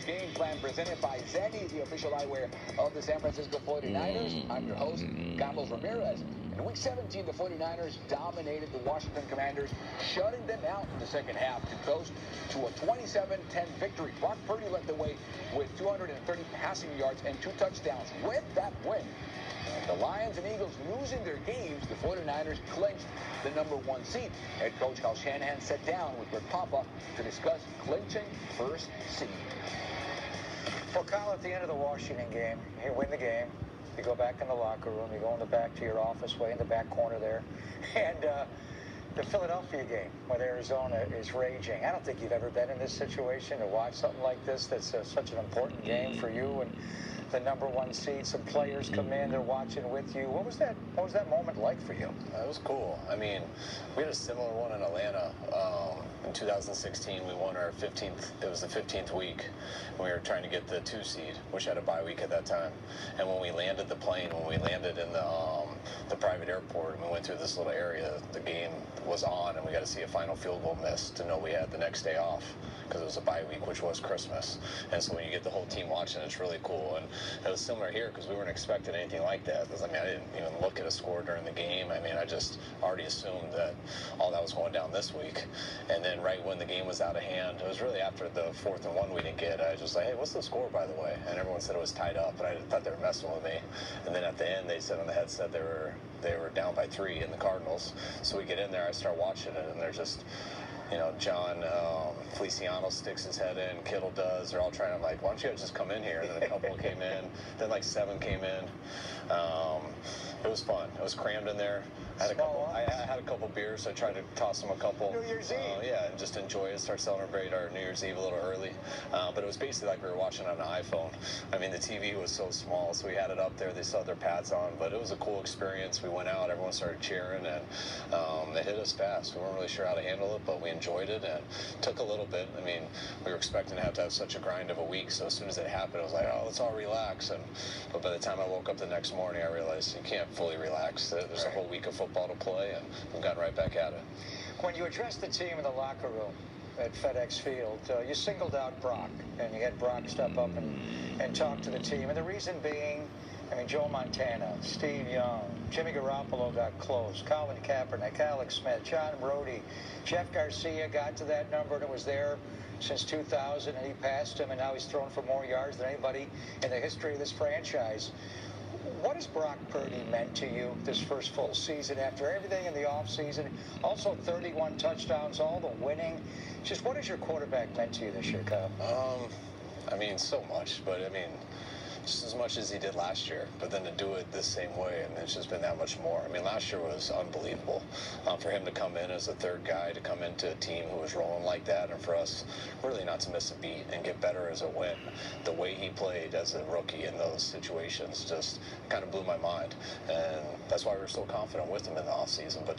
Sports Game Plan presented by Zenni, the official eyewear of the San Francisco 49ers. I'm your host, Carlos Ramirez. In Week 17, the 49ers dominated the Washington Commanders, shutting them out in the second half to coast to a 27-10 victory. Brock Purdy led the way with 230 passing yards and 2 touchdowns. With that win, and the Lions and Eagles losing their games, the 49ers clinched the #1 seed. Head coach Kyle Shanahan sat down with Rick Papa to discuss clinching first seed. Well, Kyle, at the end of the Washington game, you win the game. You go back in the locker room. You go in the back to your office, way in the back corner there. And the Philadelphia game, when Arizona is raging. I don't think you've ever been in this situation to watch something like this that's such an important game for you. And the #1 seed, some players come in, they're watching with you. What was that moment like for you? It was cool. I mean, we had a similar one in Atlanta. In 2016, we won our 15th, it was the 15th week. We were trying to get the 2 seed, which had a bye week at that time. And when we landed the plane, when we landed in the private airport, and we went through this little area, the game was on, and we got to see a final field goal miss to know we had the next day off, because it was a bye week, which was Christmas. And so when you get the whole team watching, it's really cool. And it was similar here, because we weren't expecting anything like that. Because, I mean, I didn't even look at a score during the game. I mean, I just already assumed that all that was going down this week. And then right when the game was out of hand, it was really after the 4th and 1 we didn't get, I was just like, hey, what's the score, by the way? And everyone said it was tied up, and I thought they were messing with me. And then at the end, they said on the headset they were down by 3 in the Cardinals. So we get in there, I start watching it, and they're just, you know, John Feliciano sticks his head in, Kittle does. They're all trying to, like, why don't you guys just come in here? And then a couple came in. Then, like, 7 came in. It was fun. It was crammed in there. I had a couple beers, so I tried to toss them a couple. New Year's Eve. Yeah, and just enjoy it. Start celebrate our New Year's Eve a little early. But it was basically like we were watching on an iPhone. I mean, the TV was so small, so we had it up there. They still had their pads on, but it was a cool experience. We went out, everyone started cheering, and it hit us fast. We weren't really sure how to handle it, but we enjoyed it, and it took a little bit. I mean, we were expecting to have such a grind of a week, so as soon as it happened, it was like, oh, let's all relax. But by the time I woke up the next morning, I realized you can't fully relax. There's a whole week of football to play, and we've gotten right back at it. When you addressed the team in the locker room at FedEx Field, you singled out Brock, and you had Brock step up and talk to the team. And the reason being, I mean, Joe Montana, Steve Young, Jimmy Garoppolo got close, Colin Kaepernick, Alex Smith, John Brody, Jeff Garcia got to that number and was there since 2000, and he passed him, and now he's thrown for more yards than anybody in the history of this franchise. What has Brock Purdy meant to you this first full season after everything in the offseason? Also 31 touchdowns, all the winning. Just what has your quarterback meant to you this year, Kyle? I mean, so much, but I mean, just as much as he did last year, but then to do it the same way, and it's just been that much more. I mean, last year was unbelievable. For him to come in as a third guy, to come into a team who was rolling like that, and for us really not to miss a beat and get better as a win. The way he played as a rookie in those situations just kind of blew my mind, and that's why we were so confident with him in the offseason. But